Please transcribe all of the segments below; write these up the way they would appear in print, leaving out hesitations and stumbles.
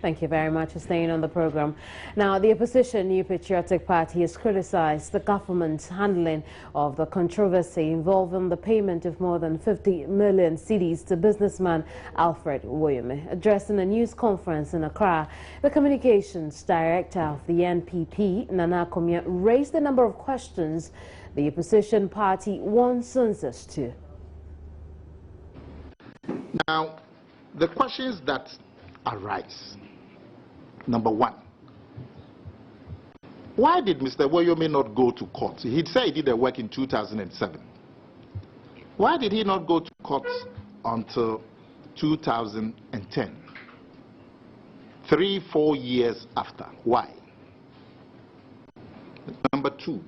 Thank you very much for staying on the program. Now, the opposition New Patriotic Party has criticized the government's handling of the controversy involving the payment of more than 50 million cedis to businessman Alfred Woyome. Addressing a news conference in Accra, the communications director of the NPP, Nana Komia, raised a number of questions the opposition party wants answers to. Now, the questions that arise. Number one, why did Mr. Woyome not go to court? He said he did the work in 2007. Why did he not go to court until 2010? 3-4 years after. Why? Number two,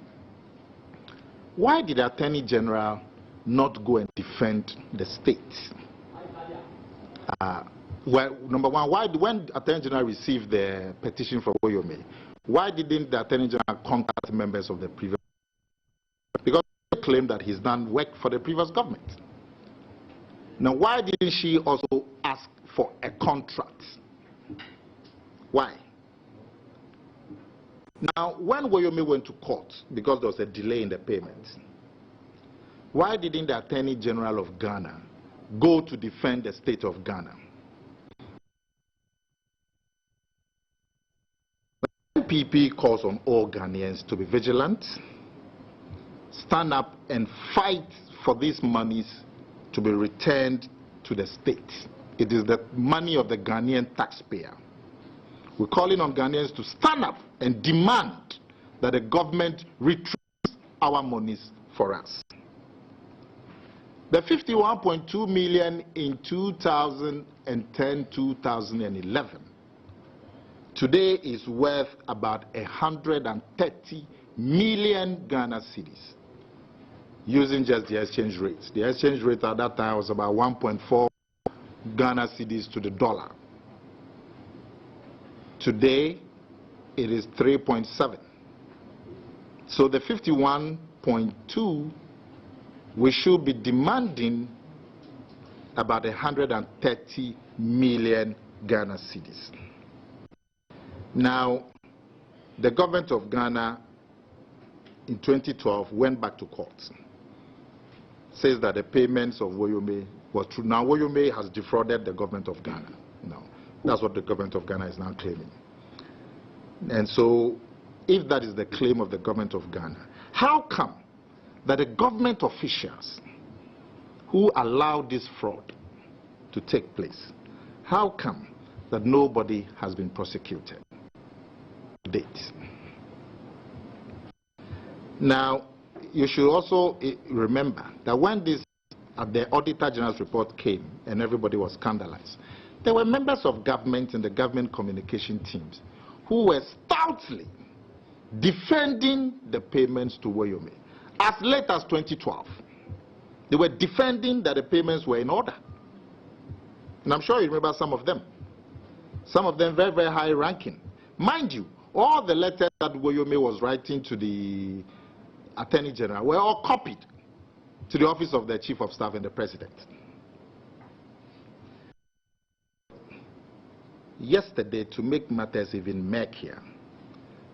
why did the Attorney General not go and defend the state? Well, number one, why, when the Attorney General received the petition from Woyome, why didn't the Attorney General contact members of the previous government? Because they claim that he's done work for the previous government. Now, why didn't she also ask for a contract? Why? Now, when Woyome went to court, because there was a delay in the payment, why didn't the Attorney General of Ghana go to defend the state of Ghana? NPP calls on all Ghanaians to be vigilant, stand up and fight for these monies to be returned to the state. It is the money of the Ghanaian taxpayer. We're calling on Ghanaians to stand up and demand that the government retrieve our monies for us. The 51.2 million in 2010-2011 today is worth about 130 million Ghana cedis, using just the exchange rates. The exchange rate at that time was about 1.4 Ghana cedis to the dollar. Today, it is 3.7. So the 51.2, we should be demanding about 130 million Ghana cedis. Now, the government of Ghana in 2012 went back to court, says that the payments of Woyome were true. Now, Woyome has defrauded the government of Ghana. No, that's what the government of Ghana is now claiming. And so, if that is the claim of the government of Ghana, how come that the government officials who allowed this fraud to take place, how come that nobody has been prosecuted to date? Now, you should also remember that when the Auditor General's report came and everybody was scandalized, there were members of government and the government communication teams who were stoutly defending the payments to Woyome. As late as 2012, they were defending that the payments were in order. And I'm sure you remember some of them. Some of them very, very high ranking. Mind you, all the letters that Woyome was writing to the Attorney General were all copied to the office of the Chief of Staff and the President. Yesterday, to make matters even murkier,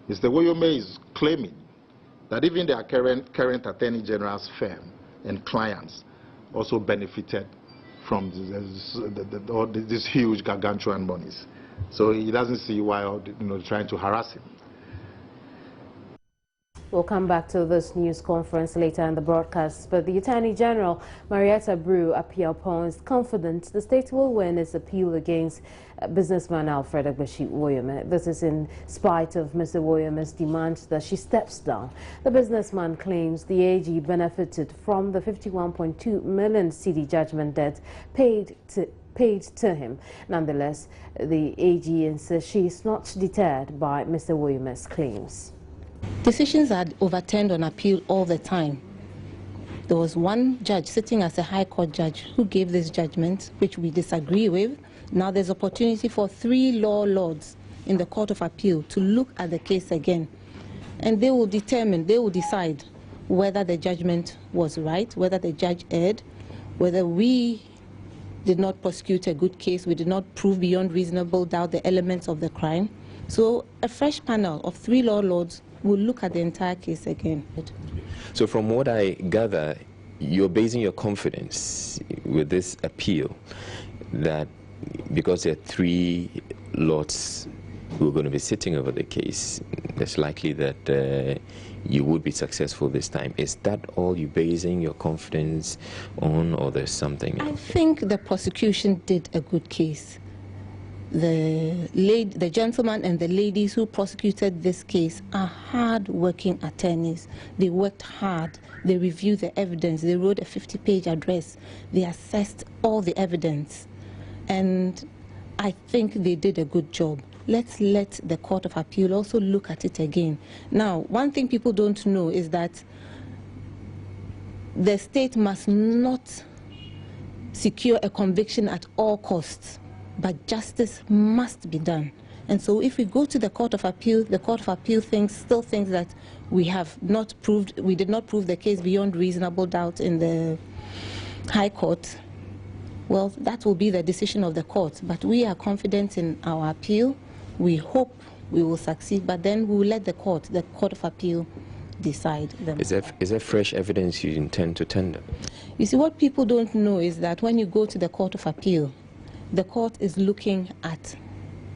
Mr. Woyome is claiming that even the current Attorney General's firm and clients also benefited from this huge gargantuan monies. So he doesn't see why trying to harass him. We'll come back to this news conference later in the broadcast, but the Attorney General, Marietta Brew Apiapong, is confident the state will win its appeal against businessman Alfred Woyome. This is in spite of Mr. Woyome's demand that she steps down. The businessman claims the AG benefited from the 51.2 million cedi judgment debt paid to him. Nonetheless, the AG insists she is not deterred by Mr. Woyome's claims. Decisions are overturned on appeal all the time. There was one judge sitting as a high court judge who gave this judgment, which we disagree with. Now there's opportunity for 3 law lords in the Court of Appeal to look at the case again. And they will decide whether the judgment was right, whether the judge erred, whether we did not prosecute a good case. We did not prove beyond reasonable doubt the elements of the crime. So a fresh panel of 3 law lords will look at the entire case again. So from what I gather, you're basing your confidence with this appeal that because there are 3 lords who are going to be sitting over the case, it's likely that you would be successful this time. Is that all you're basing your confidence on, or there's something else? I think the prosecution did a good case. The gentleman and the ladies who prosecuted this case are hard-working attorneys. They worked hard. They reviewed the evidence. They wrote a 50-page address. They assessed all the evidence. And I think they did a good job. Let's let the Court of Appeal also look at it again. Now, one thing people don't know is that the state must not secure a conviction at all costs, but justice must be done. And so if we go to the Court of Appeal, the Court of Appeal still thinks that we did not prove the case beyond reasonable doubt in the High Court, well, that will be the decision of the court. But we are confident in our appeal. We hope we will succeed, but then we will let the Court of Appeal, decide them. Is there fresh evidence you intend to tender? You see, what people don't know is that when you go to the Court of Appeal, the court is looking at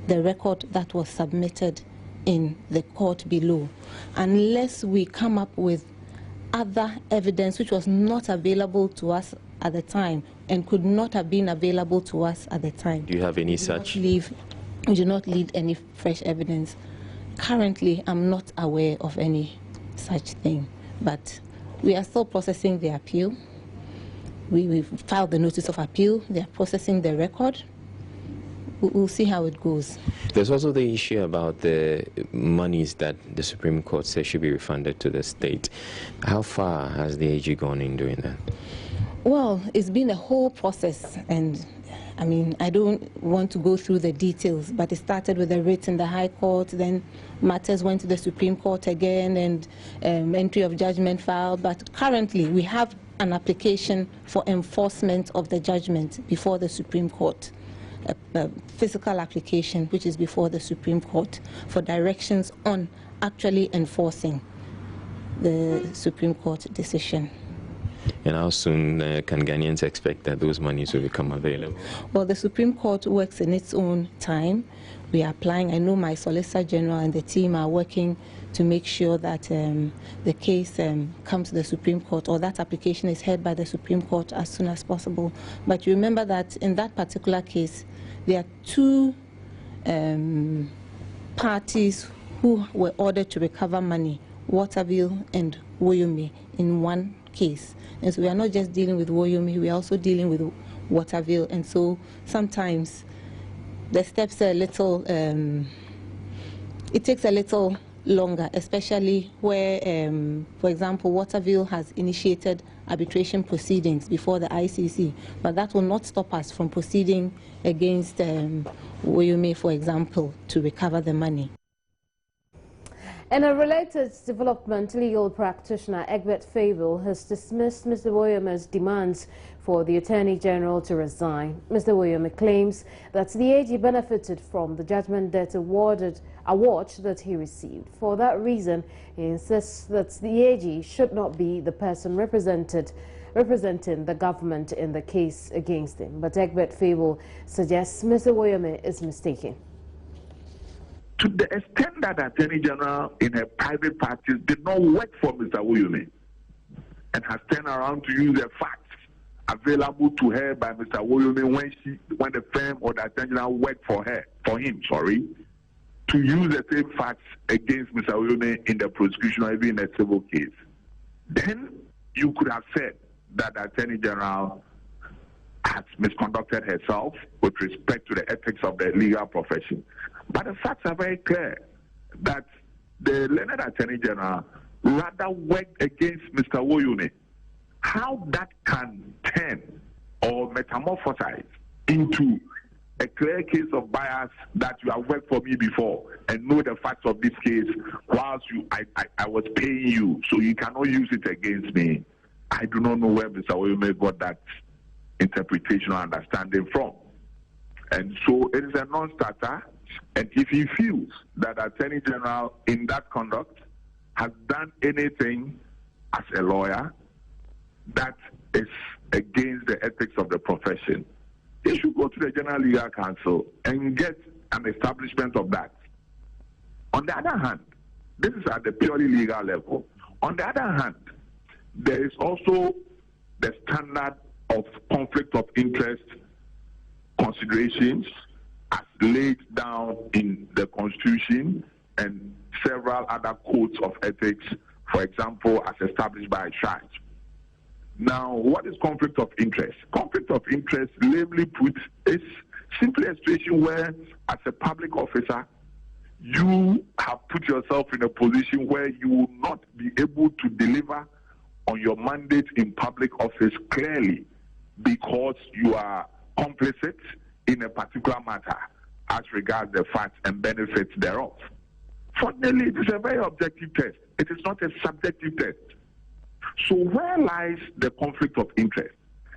the record that was submitted in the court below. Unless we come up with other evidence which was not available to us at the time and could not have been available to us at the time. Do you have any such? We do not lead any fresh evidence. Currently, I'm not aware of any such thing, but we are still processing the appeal. We filed the notice of appeal. They are processing the record. We'll see how it goes. There's also the issue about the monies that the Supreme Court says should be refunded to the state. How far has the AG gone in doing that? Well, it's been a whole process, and I mean, I don't want to go through the details, but it started with a writ in the High Court, then matters went to the Supreme Court again, and entry of judgment filed. But currently, we have an application for enforcement of the judgment before the Supreme Court, a physical application which is before the Supreme Court for directions on actually enforcing the Supreme Court decision. And how soon can Ghanaians expect that those monies will become available? Well, the Supreme Court works in its own time. We are applying. I know my Solicitor General and the team are working to make sure that the case comes to the Supreme Court, or that application is heard by the Supreme Court as soon as possible. But you remember that in that particular case, there are 2 parties who were ordered to recover money, Waterville and Woyomi, in one case. And so we are not just dealing with Woyomi, we are also dealing with Waterville. And so sometimes the steps are a little, it takes a little longer, especially where, for example, Waterville has initiated arbitration proceedings before the ICC, but that will not stop us from proceeding against Woyomi, for example, to recover the money. In a related development, legal practitioner Egbert Fable has dismissed Mr. Woyomi's demands for the Attorney General to resign. Mr. Woyomi claims that the AG benefited from the judgment debt award that he received. For that reason, he insists that the AG should not be the person representing the government in the case against him. But Egbert Fable suggests Mr. Woyomi is mistaken. To the extent that the Attorney General in her private practice did not work for Mr. Woyomi and has turned around to use the facts available to her by Mr. Woyomi when the firm or the Attorney General worked for him, to use the same facts against Mr. Woyomi in the prosecution or even in a civil case, then you could have said that the Attorney General has misconducted herself with respect to the ethics of the legal profession. But the facts are very clear that the learned Attorney General rather worked against Mr. Woyomi. How that can turn or metamorphosize into a clear case of bias that you have worked for me before and know the facts of this case whilst I was paying you, so you cannot use it against me. I do not know where Mr. Woyomi got that interpretation or understanding from. And so it is a non-starter. And if he feels that Attorney General in that conduct has done anything as a lawyer that is against the ethics of the profession, he should go to the General Legal Council and get an establishment of that. On the other hand, this is at the purely legal level. On the other hand, there is also the standard of conflict of interest considerations as laid down in the Constitution and several other codes of ethics, for example, as established by a church. Now, what is conflict of interest? Conflict of interest, lamely put, is simply a situation where, as a public officer, you have put yourself in a position where you will not be able to deliver on your mandate in public office clearly because you are complicit in a particular matter as regards the facts and benefits thereof. Fortunately, it is a very objective test. It is not a subjective test. So where lies the conflict of interest?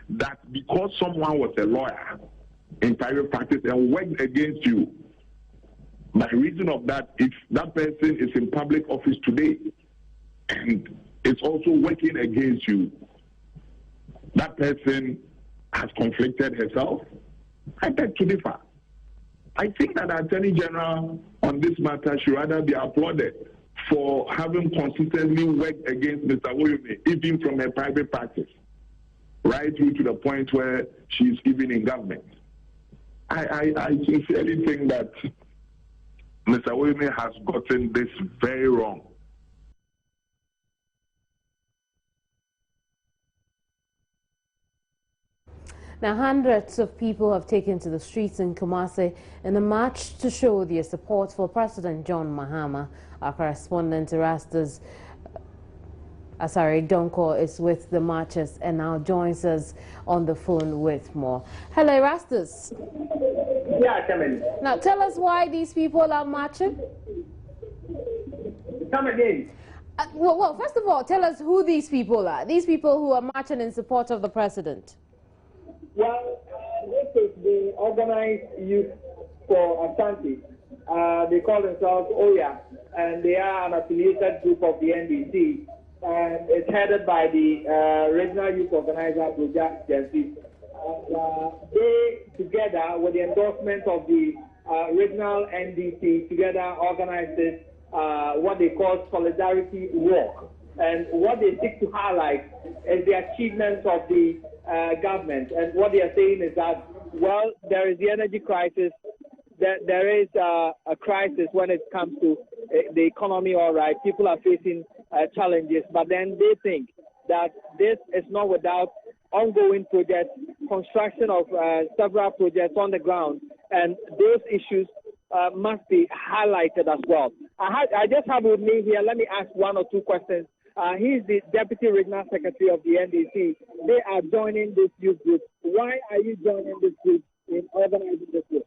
That because someone was a lawyer in private practice and worked against you, by reason of that, if that person is in public office today and is also working against you, that person has conflicted herself? I beg to differ. I think that the Attorney General on this matter should rather be applauded for having consistently worked against Mr. Woyome, even from her private practice, right through to the point where she's even in government. I sincerely think that Mr. Woyome has gotten this very wrong. Now, hundreds of people have taken to the streets in Kumasi in a march to show their support for President John Mahama. Our correspondent Erastus Asari Donko is with the marchers and now joins us on the phone with more. Hello, Erastus. Yeah, come in. Now, tell us why these people are marching. Come again. Well, first of all, tell us who these people are. These people who are marching in support of the president. Well, this is the organized youth for Ashanti. They call themselves OYA, and they are an affiliated group of the NDC, and it's headed by the regional youth organizer, Broja Jensi. They, together with the endorsement of the regional NDC, together organize this, what they call Solidarity Walk. And what they seek to highlight is the achievements of the government. And what they are saying is that, well, there is the energy crisis, there is a crisis when it comes to the economy, all right. People are facing challenges, but then they think that this is not without ongoing projects, construction of several projects on the ground, and those issues must be highlighted as well. I just have with me here, let me ask one or two questions. He's the Deputy Regional Secretary of the NDC. They are joining this youth group. Why are you joining this group in organizing this group?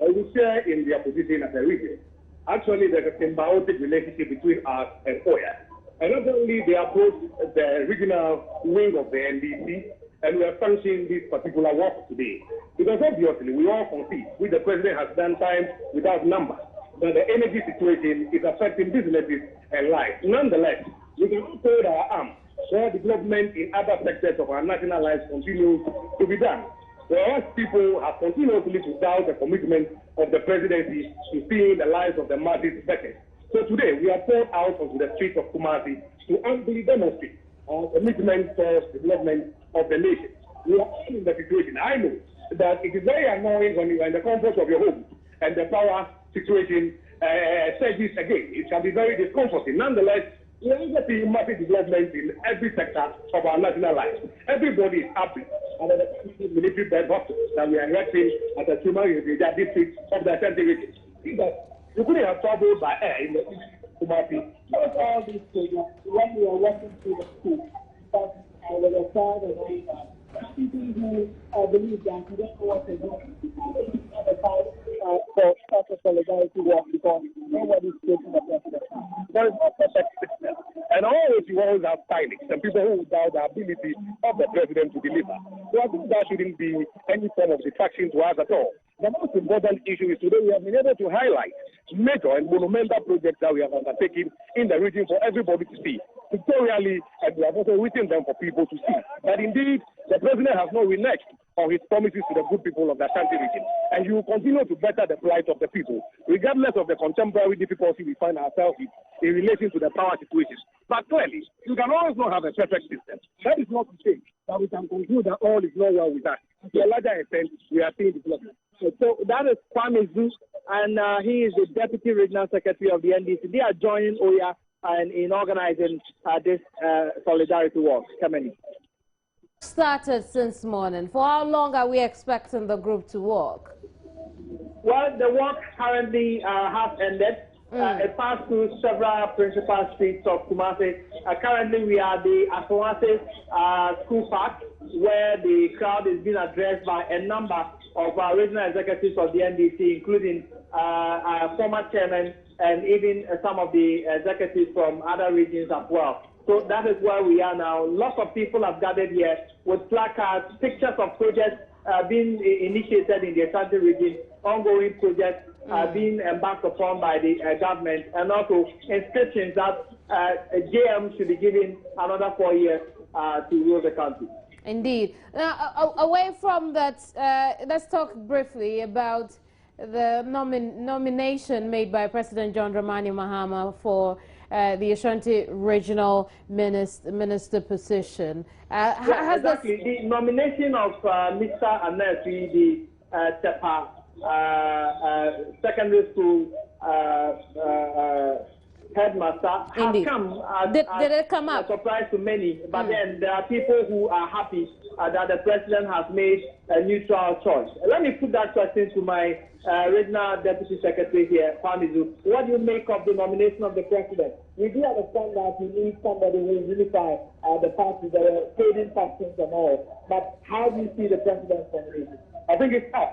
We share in their position as a region. Actually, there's a symbiotic relationship between us and OYA. And not only they approach the regional wing of the NDC, and we are functioning this particular work today. Because obviously, we all concede, which the president has done times without numbers, that the energy situation is affecting businesses and lives. Nonetheless, we can all hold our arms where development in other sectors of our national lives continues to be done. Whereas people have continuously to doubt the commitment of the presidency to seeing the lives of the masses better. So today, we are poured out onto the streets of Kumasi to amply demonstrate our commitment towards development of the nation. We are all in the situation. I know that it is very annoying when you are in the comfort of your home and the power situation surges again. It can be very discomforting. Nonetheless, we are seeing massive development in every sector of our national life. Everybody is happy under the military bed hospitals that we are erecting at the Chuma district of the Atani region. You couldn't have traveled by air in the Kumasi. Not all these programs, when we are working through the school, but with a child and all that, people who believe that we don't know what to do for such a solidarity work because nobody's taking the president. There is no perfect system. And always you always have cynics and people who doubt the ability of the president to deliver. So I think that shouldn't be any form of distraction to us at all. The most important issue is today we have been able to highlight major and monumental projects that we have undertaken in the region for everybody to see, pictorially, and we have also written them for people to see. That indeed, the president has not reneged on his promises to the good people of the Ashanti region. And he will continue to better the plight of the people, regardless of the contemporary difficulty we find ourselves in relation to the power situation. But clearly, you can always not have a perfect system. That is not to say that we can conclude that all is not well with us. To a larger extent, we are seeing development. So that is Kwame Zeus, and he is the Deputy Regional Secretary of the NDC. They are joining Oya in organizing this solidarity walk. Kameni. Started since morning. For how long are we expecting the group to walk? Well, the walk currently has ended. It passed through several principal streets of Kumasi. Currently, we are the Asawase School Park, where the crowd is being addressed by a number of regional executives of the NDC, including former chairman and even some of the executives from other regions as well. So that is where we are now. Lots of people have gathered here with placards, pictures of projects being initiated in the Ashanti region, ongoing projects being embarked upon by the government, and also inscriptions that JM should be given another 4 years to rule the country. Indeed. Now, away from that, let's talk briefly about the nomination made by President John Dramani Mahama for the Ashanti Regional Minister position. Exactly. The nomination of Mr. Anesi, the Tepa secondary school headmaster, has come as did it come up? A surprise to many. But then there are people who are happy that the president has made a neutral choice. Let me put that question to my regional deputy secretary here, Kwame. What do you make of the nomination of the president? We do understand that we need somebody who will unify the parties, the trading factions and all. But how do you see the president's nomination? I think it's up.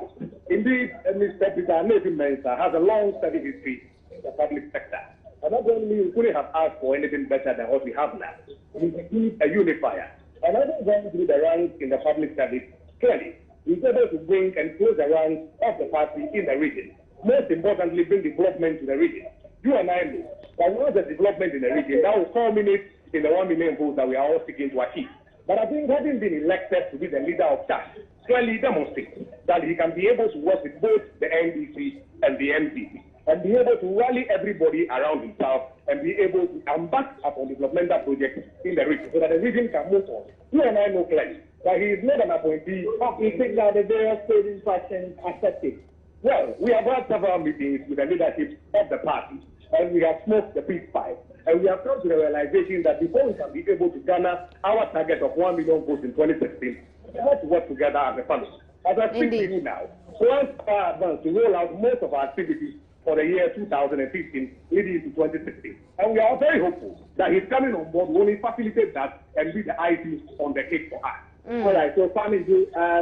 Indeed, Mr. Peter Nathan Mensah has a long study history in the public sector. And not only we couldn't have asked for anything better than what we have now. He's indeed a unifier. And I think going through the ranks in the public service, clearly, he's able to bring and close the ranks of the party in the region. Most importantly, bring development to the region. You and I know that once the development in the region, that will culminate in the 1 million votes that we are all seeking to achieve. But I think having been elected to be the leader of charge, clearly demonstrates that he can be able to work with both the NDC and the MPC and be able to rally everybody around himself and be able to embark upon developmental projects in the region so that the region can move on. You and I know clearly that he is not an appointee. You think that the various trading factions accept it? Well, we have had several meetings with the leadership of the party and we have smoked the peace pipe. And we have come to the realization that before we can be able to garner our target of 1 million votes in 2016, we have to work together as a family. As I speak to you now, plans are advanced to roll out most of our activities for the year 2015 leading into 2016. And we are very hopeful that his coming on board will only facilitate that and be the icing on the cake for us. All right, so Kwame,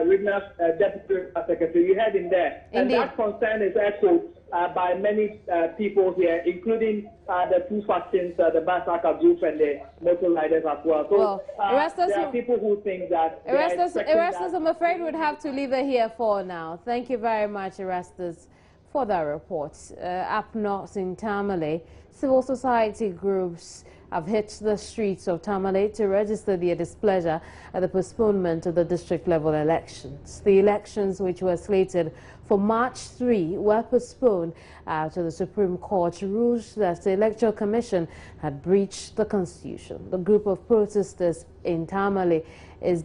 Regional Deputy Secretary, you heard him there. And that concern is echoed by many people here, including the two factions, the Basaka group and the motor riders as well. So there are people who think that... Erastus, I'm afraid we'd have to leave it here for now. Thank you very much, Erastus, for that report. Up north in Tamale, civil society groups have hit the streets of Tamale to register their displeasure at the postponement of the district-level elections. The elections, which were slated for March 3, were postponed after the Supreme Court ruled that the Electoral Commission had breached the Constitution. The group of protesters in Tamale is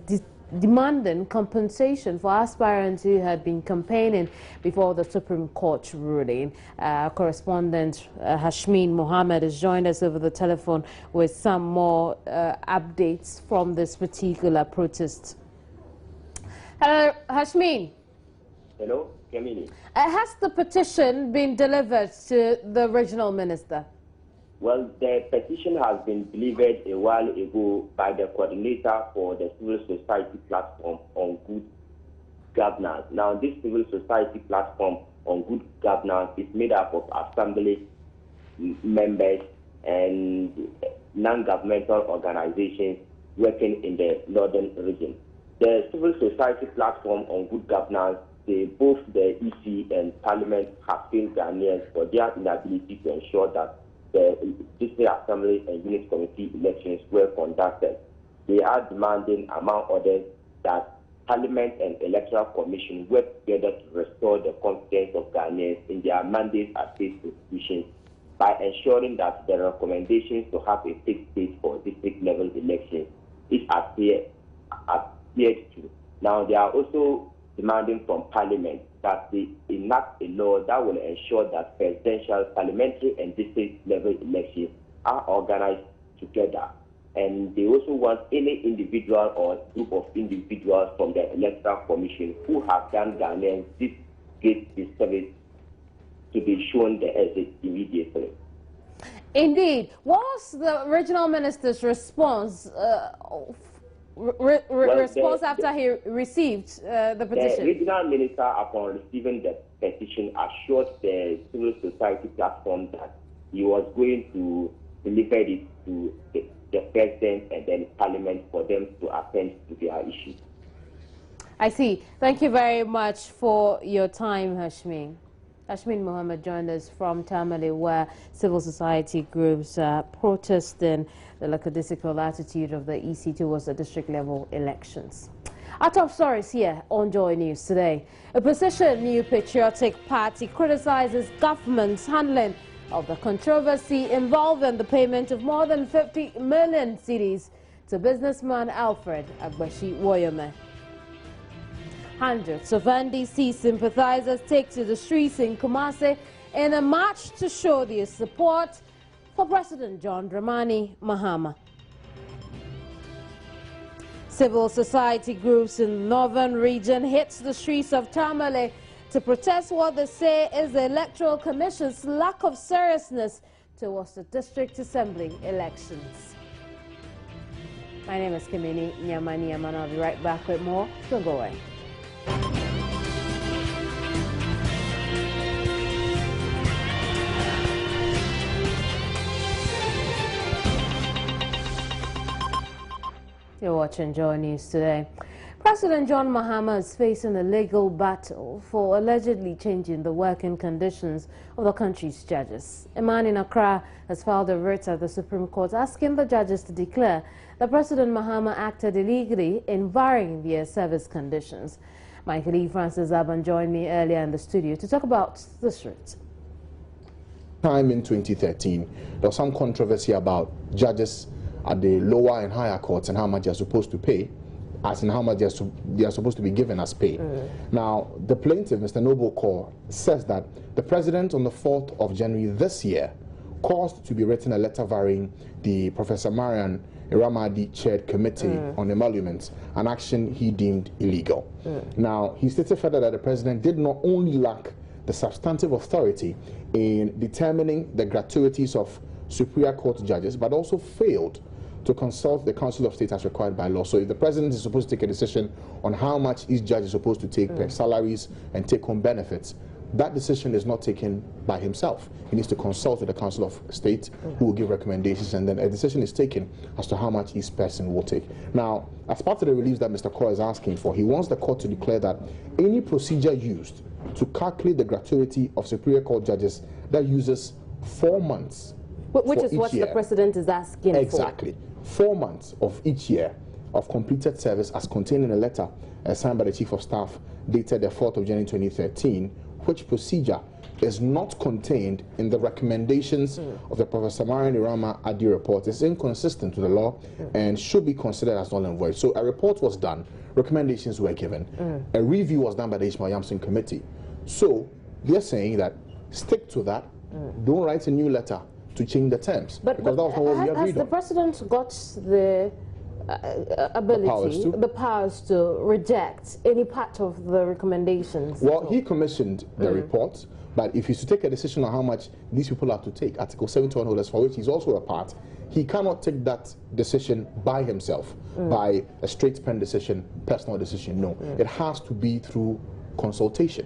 demanding compensation for aspirants who had been campaigning before the Supreme Court ruling. Correspondent Hashmin Mohammed has joined us over the telephone with some more updates from this particular protest. Hello, Hashmin. Hello, Kamini. Has the petition been delivered to the regional minister? Well, the petition has been delivered a while ago by the coordinator for the civil society platform on good governance. Now, this civil society platform on good governance is made up of assembly members and non-governmental organizations working in the northern region. The civil society platform on good governance, both the EC and Parliament have failed Ghanaians for their inability to ensure that the District Assembly and Unit Committee elections were conducted. They are demanding, among others, that Parliament and Electoral Commission work together to restore the confidence of Ghanaians in their mandates as state institutions by ensuring that the recommendations to have a fixed date for district-level elections is adhered to. Now, they are also demanding from Parliament that they enact a law that will ensure that presidential, parliamentary, and district-level elections are organized together. And they also want any individual or group of individuals from the Electoral Commission who have done Ghanaians this great disservice to be shown the exit immediately. Indeed. What was the regional minister's response? After he received the petition? The regional minister, upon receiving the petition, assured the civil society platform that he was going to deliver it to the president and then Parliament for them to attend to their issue. I see. Thank you very much for your time, Hashmin. Hashmin Mohammed joined us from Tamale, where civil society groups are protesting the lackadaisical attitude of the EC towards the district-level elections. Our top stories here on Joy News today. A Opposition New Patriotic Party criticizes government's handling of the controversy involving the payment of more than 50 million cedis to businessman Alfred Agbashi-Woyome. Hundreds of NDC sympathizers take to the streets in Kumasi in a march to show their support for President John Dramani Mahama. Civil society groups in the northern region hit the streets of Tamale to protest what they say is the Electoral Commission's lack of seriousness towards the District Assembly elections. My name is Kimini Nyamani, and I'll be right back with more. Don't go away. You're watching Joy News today. President John Mahama is facing a legal battle for allegedly changing the working conditions of the country's judges. A man in Accra has filed a writ at the Supreme Court asking the judges to declare that President Mahama acted illegally in varying their service conditions. Michael E. Francis Aban joined me earlier in the studio to talk about this writ. Time in 2013, there was some controversy about judges at the lower and higher courts and how much they're supposed to pay, as in how much they are supposed to be given as pay. Now, the plaintiff, Mr. Noble Kaur, says that the president on the 4th of January this year caused to be written a letter varying the Professor Marian Iramadi chaired committee on emoluments, an action he deemed illegal. Now, he stated further that the president did not only lack the substantive authority in determining the gratuities of Superior Court judges, but also failed to consult the Council of State as required by law. So if the president is supposed to take a decision on how much each judge is supposed to take per salaries and take-home benefits, that decision is not taken by himself. He needs to consult with the Council of State, who will give recommendations, and then a decision is taken as to how much each person will take. Now, as part of the relief that Mr. Kaur is asking for, he wants the court to declare that any procedure used to calculate the gratuity of Superior Court judges that uses 4 months, which is what the president is asking for. Exactly. 4 months of each year of completed service as contained in a letter signed by the Chief of Staff dated the 4th of January 2013, which procedure is not contained in the recommendations of the Professor Marian Irama Adi report, is inconsistent with the law and should be considered as null and void. So a report was done, recommendations were given, a review was done by the Ishmael Yamson Committee. So they're saying that stick to that, don't write a new letter to change the terms, because that was not what we agreed on. Has the president got the ability, the powers to reject any part of the recommendations? Well, he commissioned the report, but if he's to take a decision on how much these people have to take, Article 71 holders, for which he's also a part, he cannot take that decision by himself, by a straight pen decision, personal decision. No, it has to be through consultation.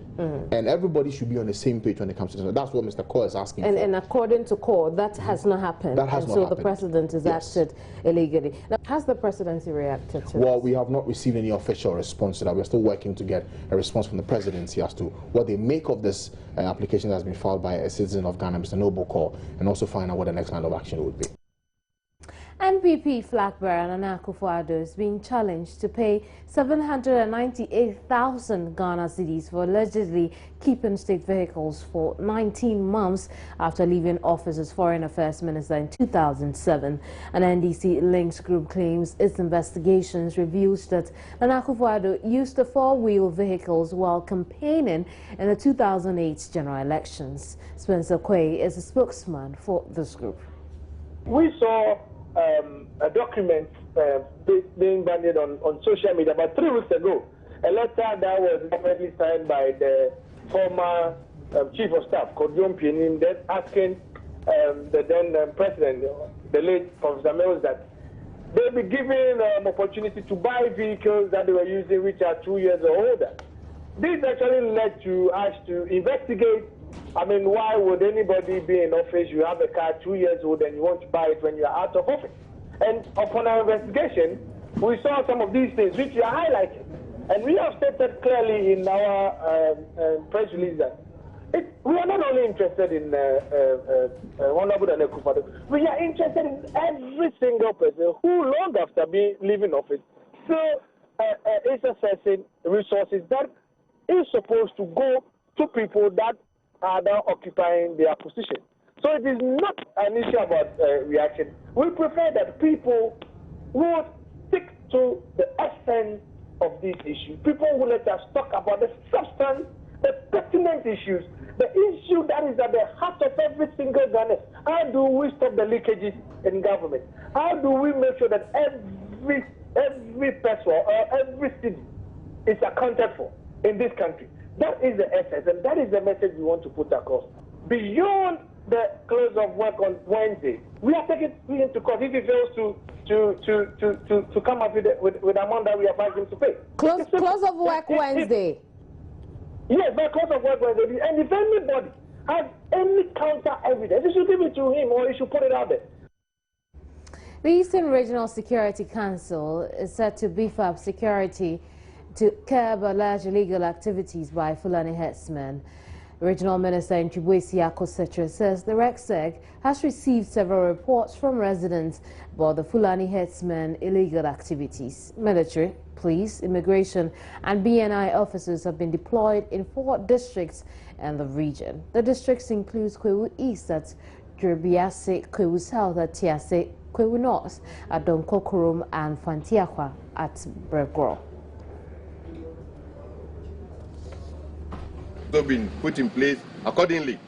And everybody should be on the same page when it comes to this. That's what Mr. Kaur is asking for. And according to Kaur, that has not happened. That has not happened. So the president has acted illegally. Now, has the presidency reacted to Well, this? we have not received any official response to that. We're still working to get a response from the presidency as to what they make of this application that has been filed by a citizen of Ghana, Mr. Noble Kaur, and also find out what the next line of action would be. NPP flag bearer Nana Akufo-Addo is being challenged to pay 798,000 Ghana cedis for allegedly keeping state vehicles for 19 months after leaving office as Foreign Affairs Minister in 2007. An NDC links group claims its investigations reveals that Nana Akufo-Addo used the four-wheel vehicles while campaigning in the 2008 general elections. Spencer Quay is a spokesman for this group. We saw a document being banded on social media about 3 weeks ago. A letter that was definitely signed by the former Chief of Staff, Kodjon Pienin, that asking the then President, the late Professor Mills, that they be given opportunity to buy vehicles that they were using which are 2 years or older. This actually led to us to investigate. I mean, why would anybody be in office? You have a car 2 years old and you want to buy it when you are out of office. And upon our investigation, we saw some of these things which we are highlighting. And we have stated clearly in our press release that we are not only interested in Honorable Nana Akufo-Addo, we are interested in every single person who, long after leaving office, still is assessing resources that is supposed to go to people that are now occupying their position. So it is not an issue about reaction. We prefer that people would stick to the essence of this issue. People will let us talk about the substance, the pertinent issues, the issue that is at the heart of every single Ghanaian. How do we stop the leakages in government? How do we make sure that every person or every city is accounted for in this country? That is the essence, and that is the message we want to put across. Beyond the close of work on Wednesday, we are taking him to court if he fails to come up with amount that we advise him to pay. Close of work Wednesday. Yes, by close of work Wednesday. And if anybody has any counter evidence, you should give it to him or you should put it out there. The Eastern Regional Security Council is set to beef up security to curb alleged illegal activities by Fulani herdsmen. Regional Minister Nchibwesi Akosetre says the RECSEC has received several reports from residents about the Fulani herdsmen' illegal activities. Military, police, immigration and BNI officers have been deployed in 4 districts in the region. The districts include Kwewu East at Jurbiase, Kwewu South at Tiase, Kwewu North at Donkokurum and Fantiakwa at Bregro. Been put in place accordingly.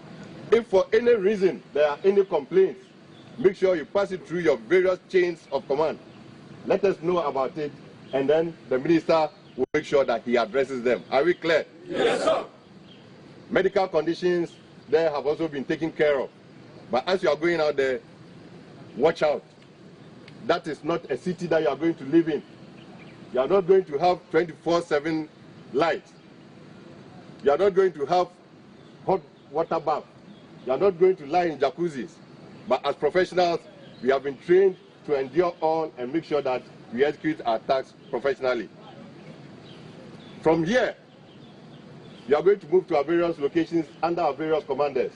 If for any reason there are any complaints, make sure you pass it through your various chains of command. Let us know about it, and then the minister will make sure that he addresses them. Are we clear? Yes, sir. Medical conditions there have also been taken care of. But as you are going out there, watch out. That is not a city that you are going to live in. You are not going to have 24/7 light. You are not going to have hot water bath. You are not going to lie in jacuzzis. But as professionals, we have been trained to endure all and make sure that we execute our tasks professionally. From here, you are going to move to our various locations under our various commanders.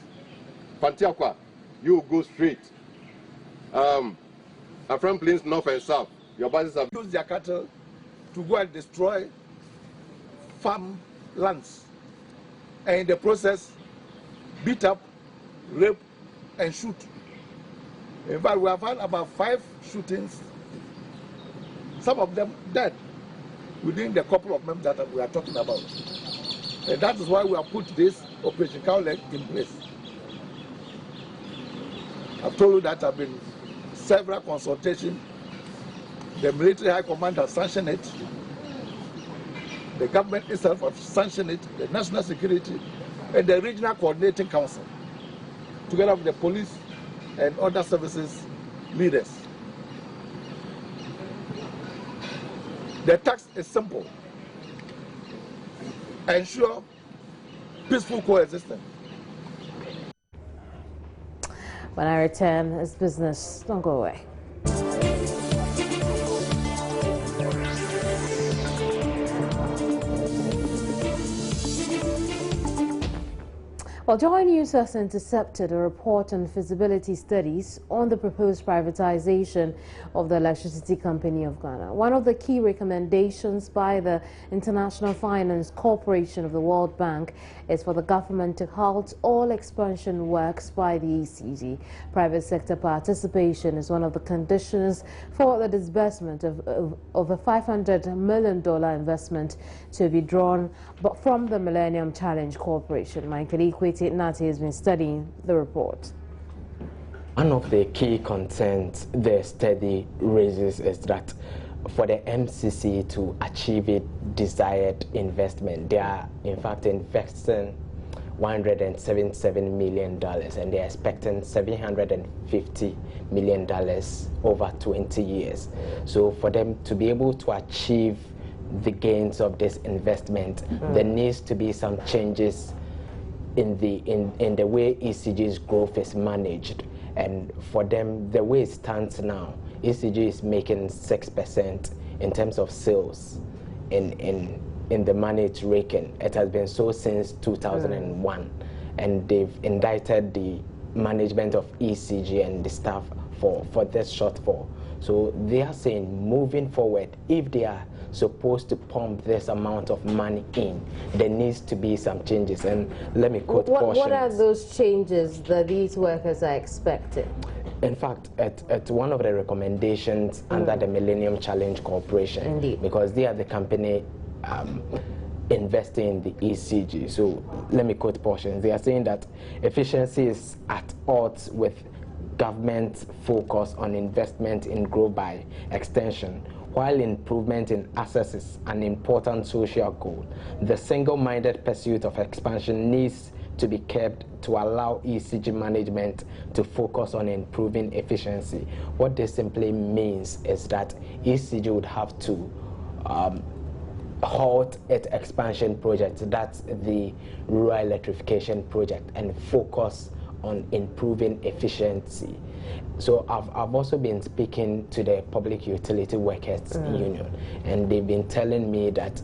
Fantiakwa, you will go straight. Afram Plains North and South, your bases have used their cattle to go and destroy farm lands. And in the process, beat up, rape, and shoot. In fact, we have had about 5 shootings, some of them dead, within the couple of months that we are talking about. And that is why we have put this Operation Cowleg in place. I've told you that there have been several consultations. The military high command has sanctioned it. The government itself has sanctioned it, the National Security, and the Regional Coordinating Council, together with the police and other services leaders. The task is simple. ensure peaceful coexistence. When I return, it's business. Don't go away. Well, Joy News has intercepted a report on feasibility studies on the proposed privatization of the Electricity Company of Ghana. One of the key recommendations by the International Finance Corporation of the World Bank is for the government to halt all expansion works by the ECG. Private sector participation is one of the conditions for the disbursement of a $500 million investment to be drawn from the Millennium Challenge Corporation. My colleague Nati has been studying the report. One of the key concerns the study raises is that for the MCC to achieve its desired investment, they are in fact investing $177 million and they're expecting $750 million over 20 years. So for them to be able to achieve the gains of this investment, there needs to be some changes in the way ECG's growth is managed. And for them, the way it stands now, ECG is making 6% in terms of sales in the money it's raking. It has been so since 2001, and they've indicted the management of ECG and the staff for this shortfall. So they are saying, moving forward, if they are supposed to pump this amount of money in, there needs to be some changes. And let me quote portions. What are those changes that these workers are expecting? In fact, at one of the recommendations under the Millennium Challenge Corporation, Indeed, because they are the company investing in the ECG. So let me quote portions. They are saying that efficiency is at odds with government focus on investment in growth by extension. While improvement in access is an important social goal, the single-minded pursuit of expansion needs to be kept to allow ECG management to focus on improving efficiency. What this simply means is that ECG would have to halt its expansion project, that's the rural electrification project, and focus on improving efficiency. So I've also been speaking to the Public Utility Workers Union, and they've been telling me that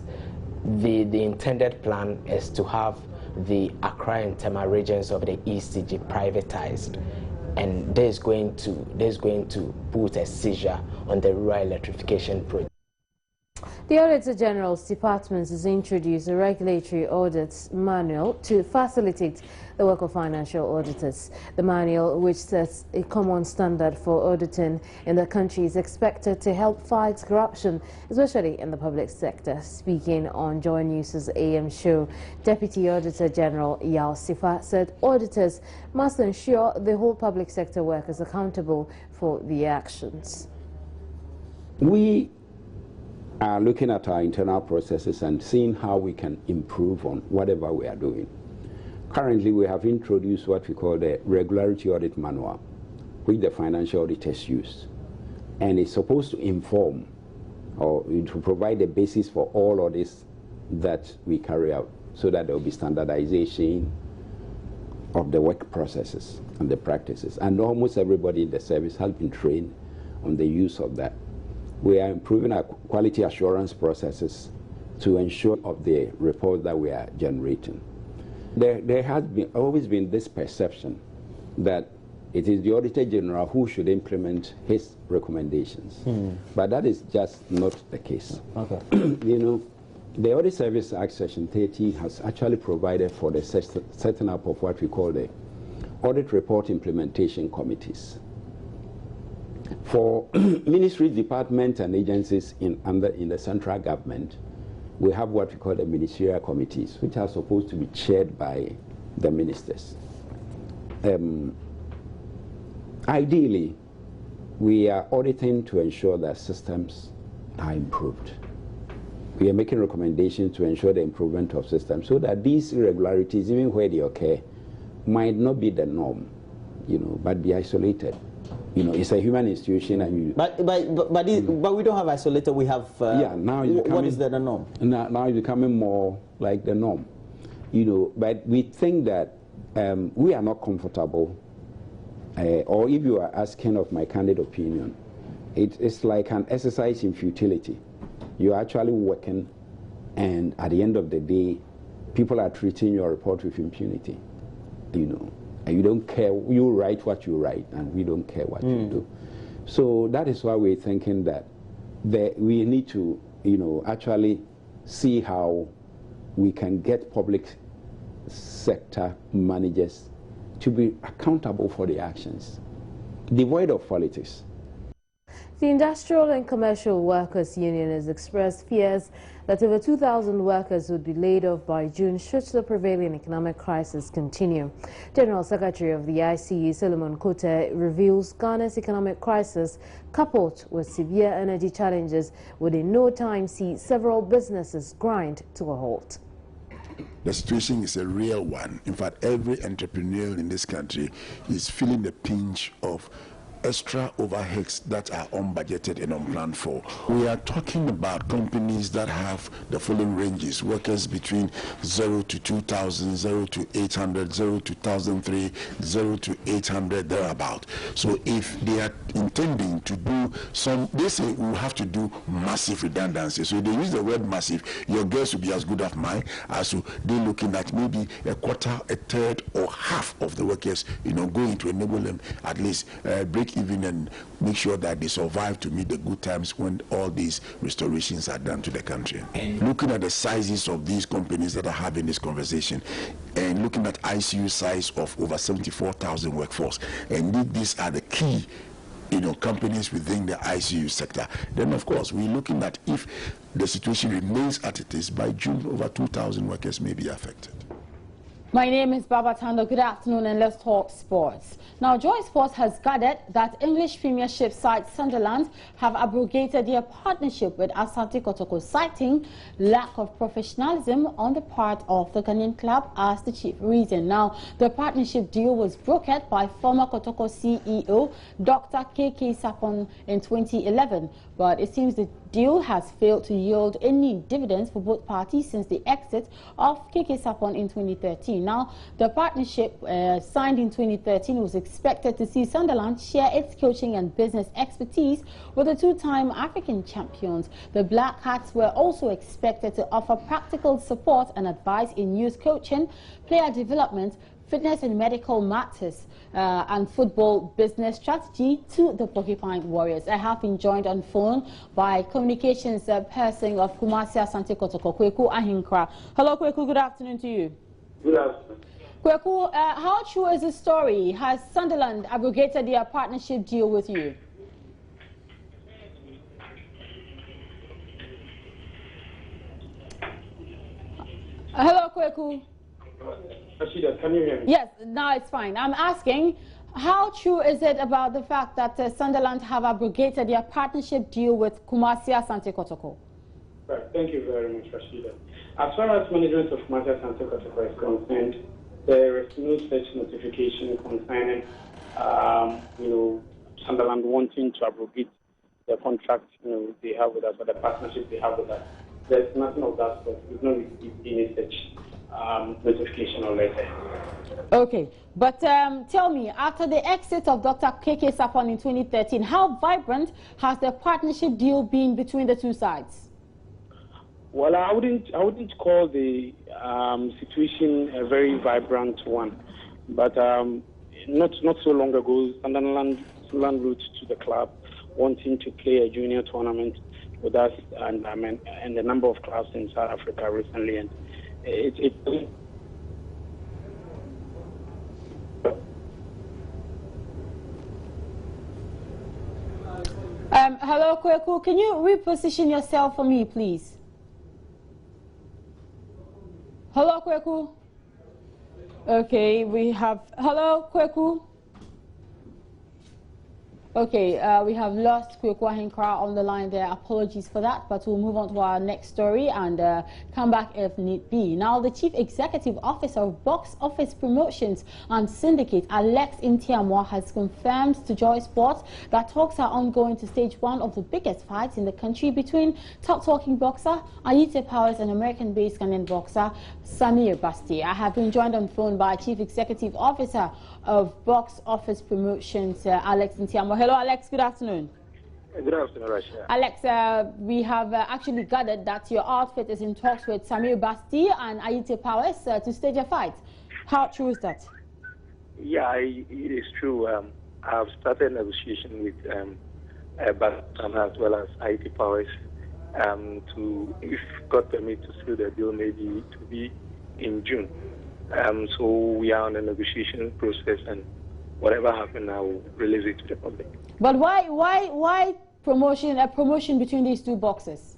the intended plan is to have the Accra and Tema regions of the ECG privatized, and there's going to put a seizure on the rural electrification project. The Auditor General's Department has introduced a regulatory audit manual to facilitate the work of financial auditors. The manual, which sets a common standard for auditing in the country, is expected to help fight corruption, especially in the public sector. Speaking on Joy News' AM show, Deputy Auditor General Yao Sifa said auditors must ensure the whole public sector work is accountable for the actions. We are looking at our internal processes and seeing how we can improve on whatever we are doing. Currently, we have introduced what we call the Regularity Audit Manual, which the financial auditors use. And it's supposed to inform or to provide the basis for all audits that we carry out, so that there will be standardization of the work processes and the practices. And almost everybody in the service has been trained on the use of that. We are improving our quality assurance processes to ensure of the report that we are generating. There has always been this perception that it is the Auditor General who should implement his recommendations. But that is just not the case. Okay. You know, the Audit Service Act Section 30 has actually provided for the setting up of what we call the Audit Report Implementation Committees. For ministries, departments, and agencies in the central government, we have what we call the ministerial committees, which are supposed to be chaired by the ministers. Ideally, we are auditing to ensure that systems are improved. We are making recommendations to ensure the improvement of systems so that these irregularities, even where they occur, might not be the norm, you know, but be isolated. You know, it's a human institution, and you. But we don't have isolated. We have. Yeah, now what is the norm? Now it's becoming more like the norm. But we think that we are not comfortable, or if you are asking of my candid opinion, it's like an exercise in futility. You're actually working, and at the end of the day, people are treating your report with impunity. And you don't care. You write what you write, and we don't care what you do. So that is why we're thinking that we need to, actually see how we can get public sector managers to be accountable for their actions, devoid of politics. The Industrial and Commercial Workers Union has expressed fears that over 2,000 workers would be laid off by June should the prevailing economic crisis continue. General Secretary of the ICU, Solomon Kote, reveals Ghana's economic crisis, coupled with severe energy challenges, would in no time see several businesses grind to a halt. The situation is a real one. In fact, every entrepreneur in this country is feeling the pinch of extra overheads that are unbudgeted and unplanned for. We are talking about companies that have the following ranges: workers between 0 to 2,000, 0 to 800, 0 to 1,003, 0 to 800, thereabout. So if they are intending to do some, they say we will have to do massive redundancy. So if they use the word massive, your guess will be as good as mine, as to they're looking at maybe a quarter, a third, or half of the workers, going to enable them at least break even and make sure that they survive to meet the good times when all these restorations are done to the country. Looking at the sizes of these companies that are having this conversation, and looking at ICU size of over 74,000 workforce, and these are the key companies within the ICU sector, then of course we're looking at, if the situation remains as it is, by June over 2,000 workers may be affected. My name is Baba Tando. Good afternoon, and let's talk sports. Now, Joy Sports has gathered that English Premiership side Sunderland have abrogated their partnership with Asante Kotoko, citing lack of professionalism on the part of the Ghanaian club as the chief reason. Now, the partnership deal was brokered by former Kotoko CEO Dr. KK Sapon in 2011, but it seems the deal has failed to yield any dividends for both parties since the exit of KK Sapon in 2013. Now, the partnership signed in 2013 was expected to see Sunderland share its coaching and business expertise with the two-time African champions. The Black Hats were also expected to offer practical support and advice in youth coaching, player development, fitness and medical matters, and football business strategy to the Porcupine Warriors. I have been joined on phone by communications person of Kumasi Asante Kotoko, Kweku Ahinkra. Hello, Kweku. Good afternoon to you. Good afternoon. Kweku, how true is the story? Has Sunderland abrogated their partnership deal with you? Hello, Kweku. Rashida, can you hear me? Yes, now it's fine. I'm asking, how true is it about the fact that Sunderland have abrogated their partnership deal with Kumasi Asante Kotoko? Right, thank you very much, Rashida. As far as management of Kumasi Asante Kotoko is concerned, there is no such notification concerning, Sunderland wanting to abrogate the contract, they have with us, or the partnership they have with us. There's nothing of that sort. We've not received any such notification or letter. Okay, but tell me, after the exit of Dr. KK Sapon in 2013, how vibrant has the partnership deal been between the two sides? Well, I wouldn't call the situation a very vibrant one, but not so long ago, Sunderland wrote to the club wanting to play a junior tournament with us and the number of clubs in South Africa recently, and hello, Kweku. Can you reposition yourself for me, please? Hello, Kweku. Okay, we have... Hello, Kweku. Okay, we have lost Kwekwa Hinkra on the line there. Apologies for that, but we'll move on to our next story and come back if need be. Now, the Chief Executive Officer of Box Office Promotions and Syndicate, Alex Ntiamoa, has confirmed to Joy Sports that talks are ongoing to stage one of the biggest fights in the country between top-talking boxer Ayite Powers and American-based Ghanaian boxer Samir Basti. I have been joined on phone by Chief Executive Officer of Box Office Promotions, Alex Ntiamoa. Hello, Alex. Good afternoon. Good afternoon, Russia. Alex, we have actually gathered that your outfit is in talks with Samir Basti and Ayite Powers to stage a fight. How true is that? Yeah, it is true. I've started negotiation with Basti as well as Ayite Powers to, if God permit, to seal the deal, maybe to be in June. So we are on a negotiation process, and whatever happens, I will release it to the public. But why promotion between these two boxers?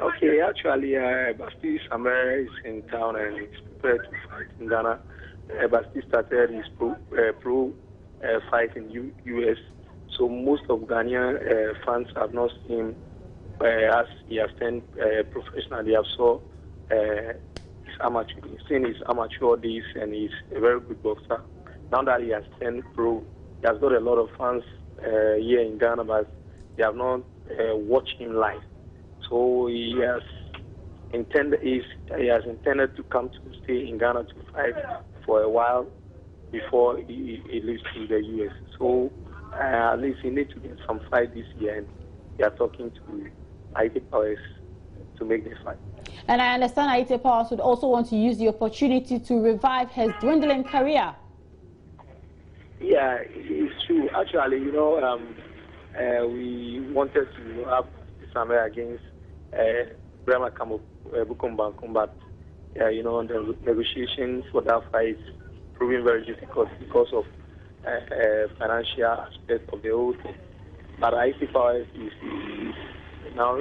Okay, actually, Basti Samir is in town and is prepared to fight in Ghana. Basti started his pro fight in US, so most of Ghanaian fans have not seen him as he has turned professional. They have seen his amateur days, and he's a very good boxer. Now that he has turned pro, he has got a lot of fans here in Ghana, but they have not watched him live. So he has intended to come to stay in Ghana to fight for a while before he leaves to the US. So at least he needs to get some fight this year, and we are talking to Ayite Powers to make the fight. And I understand Ayite Powers would also want to use the opportunity to revive his dwindling career. Yeah, it's true. Actually, you know, we wanted to have Samuel against Brahma Bukumbankum, but you know, the negotiations for that fight proving very difficult because of financial aspect of the whole thing. But Ayite Powers is now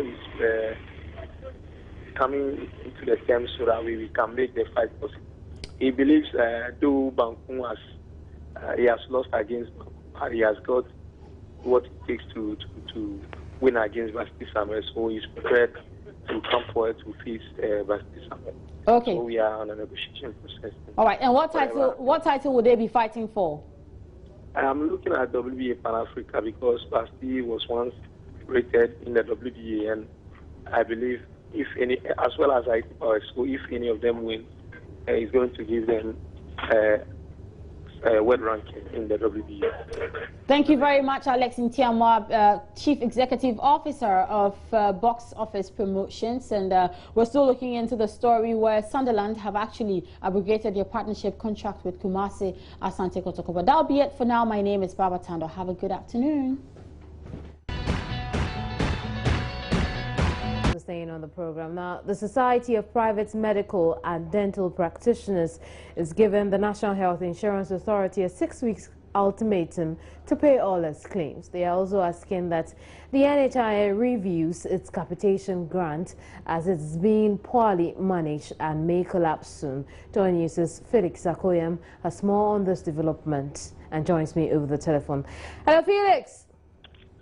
coming into the terms so that we can make the fight possible. He believes though Bankum he has lost against Bankum, he has got what it takes to win against Basti Samuel, so he's prepared to come forward to face Basti Samuel. Okay. So we are on a negotiation process. All right. And what title would they be fighting for? I'm looking at WBA Pan Africa because Basti was once rated in the WBA, and I believe if any, as well as Ayite Powers, so if any of them win, it's going to give them world ranking in the WBA. Thank you very much, Alex Ntiamoa, Chief Executive Officer of Box Office Promotions. And we're still looking into the story where Sunderland have actually abrogated their partnership contract with Kumasi Asante Kotoko. But that'll be it for now. My name is Baba Tando. Have a good afternoon. Staying on the program now, the Society of Private Medical and Dental Practitioners is giving the National Health Insurance Authority a 6-week ultimatum to pay all its claims. They are also asking that the NHIA reviews its capitation grant as it's being poorly managed and may collapse soon. Joy News' Felix Akoyam has more on this development and joins me over the telephone. Hello, Felix.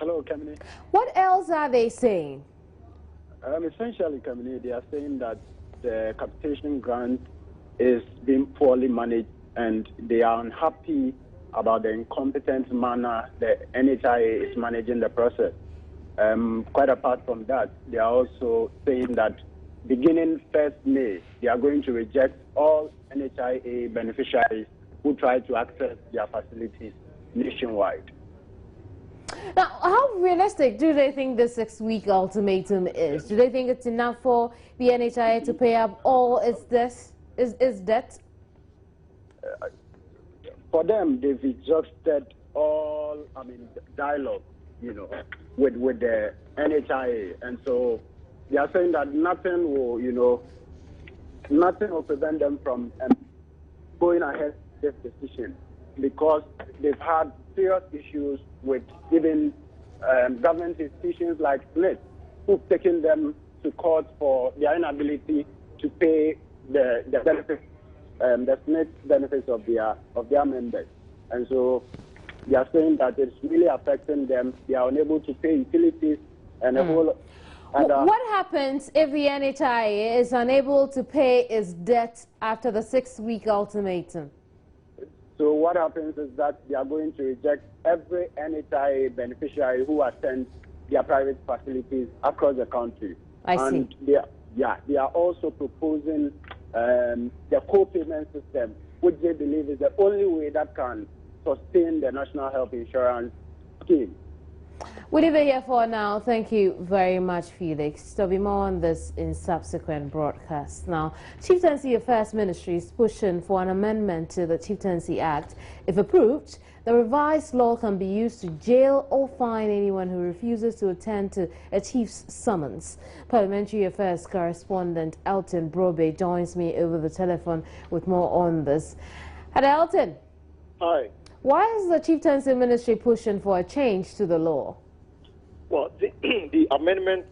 Hello, Kamini. What else are they saying? Essentially, Kamini, they are saying that the capitation grant is being poorly managed, and they are unhappy about the incompetent manner the NHIA is managing the process. Quite apart from that, they are also saying that beginning 1st May, they are going to reject all NHIA beneficiaries who try to access their facilities nationwide. Now, how realistic do they think the 6-week ultimatum is? Do they think it's enough for the NHIA to pay up all its debt? For them, they've exhausted all, dialogue, with the NHIA. And so they are saying that nothing will prevent them from going ahead with this decision, because they've had serious issues with even government institutions like SNIT, who've taken them to court for their inability to pay the benefits, the SNIT benefits of their members. And so They are saying that it's really affecting them. They are unable to pay utilities and a whole. And, what happens if the NHIA is unable to pay its debt after the 6-week ultimatum? So what happens is that they are going to reject every NHIA beneficiary who attends their private facilities across the country. I see. And they are also proposing the co-payment system, which they believe is the only way that can sustain the National Health Insurance Scheme. We'll leave it here for now. Thank you very much, Felix. There'll be more on this in subsequent broadcasts. Now, Chieftaincy Affairs Ministry is pushing for an amendment to the Chieftaincy Act. If approved, the revised law can be used to jail or fine anyone who refuses to attend to a chief's summons. Parliamentary Affairs correspondent Elton Brobe joins me over the telephone with more on this. Hello, Elton. Hi. Why is the Chieftaincy Ministry pushing for a change to the law? Well, the amendment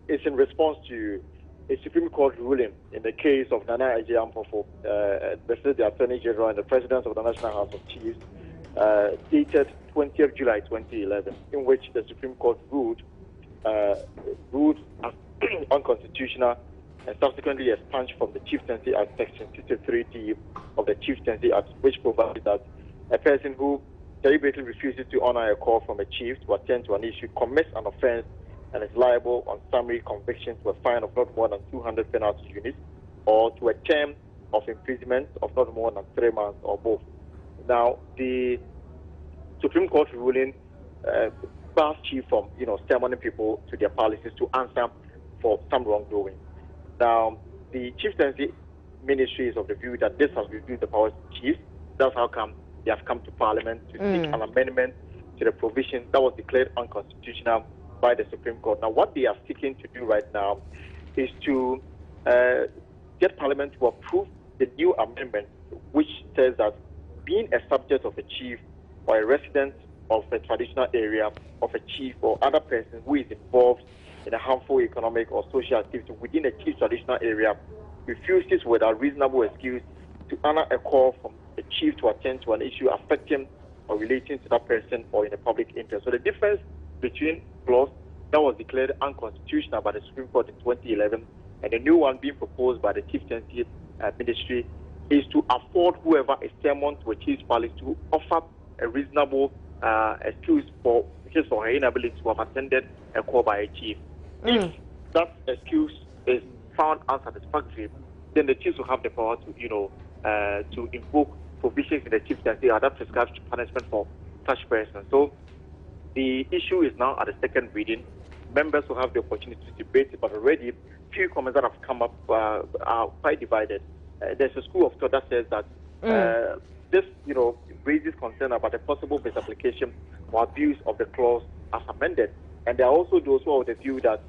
is in response to a Supreme Court ruling in the case of Nana Agyemangpo, the Attorney General and the President of the National House of Chiefs, dated 20th July 2011, in which the Supreme Court ruled unconstitutional and subsequently expunged from the Chieftaincy Act Section 63D of the Chieftaincy Act, which provides that a person who deliberately refuses to honor a call from a chief to attend to an issue commits an offense and is liable on summary conviction to a fine of not more than 200 penalty units or to a term of imprisonment of not more than 3 months or both. Now, the Supreme Court ruling bars chief from summoning people to their palaces to answer for some wrongdoing. Now, the Chieftaincy Ministry is of the view that this has reduced the powers of chiefs. That's how come they have come to Parliament to seek an amendment to the provision that was declared unconstitutional by the Supreme Court. Now, what they are seeking to do right now is to get Parliament to approve the new amendment, which says that being a subject of a chief or a resident of a traditional area of a chief or other person who is involved in a harmful economic or social activity within a chief's traditional area refuses without reasonable excuse to honor a call from a chief to attend to an issue affecting or relating to that person or in a public interest. So the difference between clause that was declared unconstitutional by the Supreme Court in 2011 and the new one being proposed by the Chieftaincy Ministry is to afford whoever is summoned to a chief's palace to offer a reasonable excuse for his or her inability to have attended a call by a chief. If that excuse is found unsatisfactory, then the chiefs will have the power to invoke provisions in the Chieftaincy that prescribes punishment for such persons. So the issue is now at the second reading. Members will have the opportunity to debate it, but already few comments that have come up are quite divided. There's a school of thought that says that this, raises concern about the possible misapplication or abuse of the clause as amended. And there are also those who are of the view that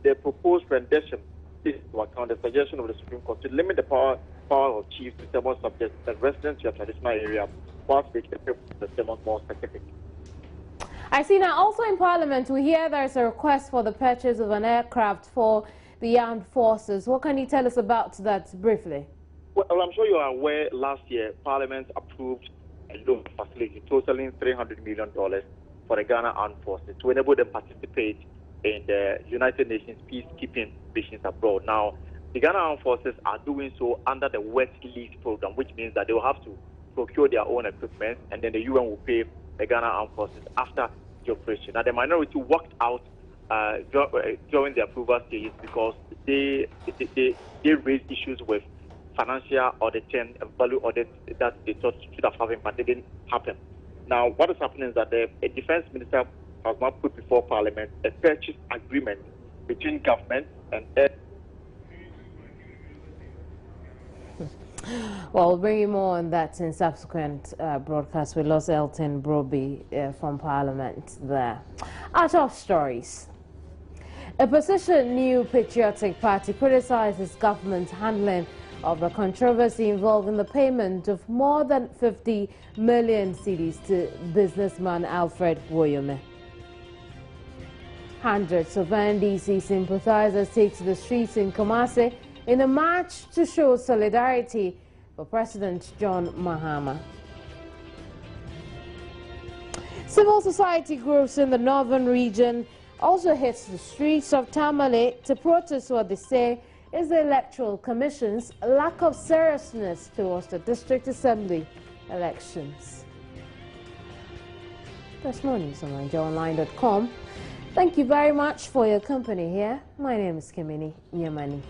the proposed rendition is to account the suggestion of the Supreme Court to limit the power of chiefs to several subjects that residents to a traditional area, whilst making the purpose of the sermon more specific. I see now also in Parliament we hear there's a request for the purchase of an aircraft for the armed forces. What can you tell us about that briefly? Well, I'm sure you are aware last year Parliament approved a loan facility totaling $300 million for the Ghana Armed Forces to enable them to participate in the United Nations peacekeeping missions abroad. Now, the Ghana Armed Forces are doing so under the West Lease program, which means that they will have to procure their own equipment, and then the UN will pay the Ghana Armed Forces after the operation. Now, the minority walked out during the approval stages because they raised issues with financial auditing and value audit that they thought should have happened, but they didn't happen. Now, what is happening is that the defense minister has now put before Parliament a purchase agreement between government and Well, we'll bring you more on that in subsequent broadcasts. We lost Elton Broby from Parliament there. Out of stories. A position New Patriotic Party criticizes government's handling of the controversy involving the payment of more than 50 million cedis to businessman Alfred Woyome. Hundreds of NDC sympathizers take to the streets in Kumasi in a march to show solidarity for President John Mahama. Civil society groups in the northern region also hits the streets of Tamale to protest what they say is the Electoral Commission's lack of seriousness towards the District Assembly elections. That's more news on NigeriaOnline.com. Thank you very much for your company here. My name is Kimini Emmanuel.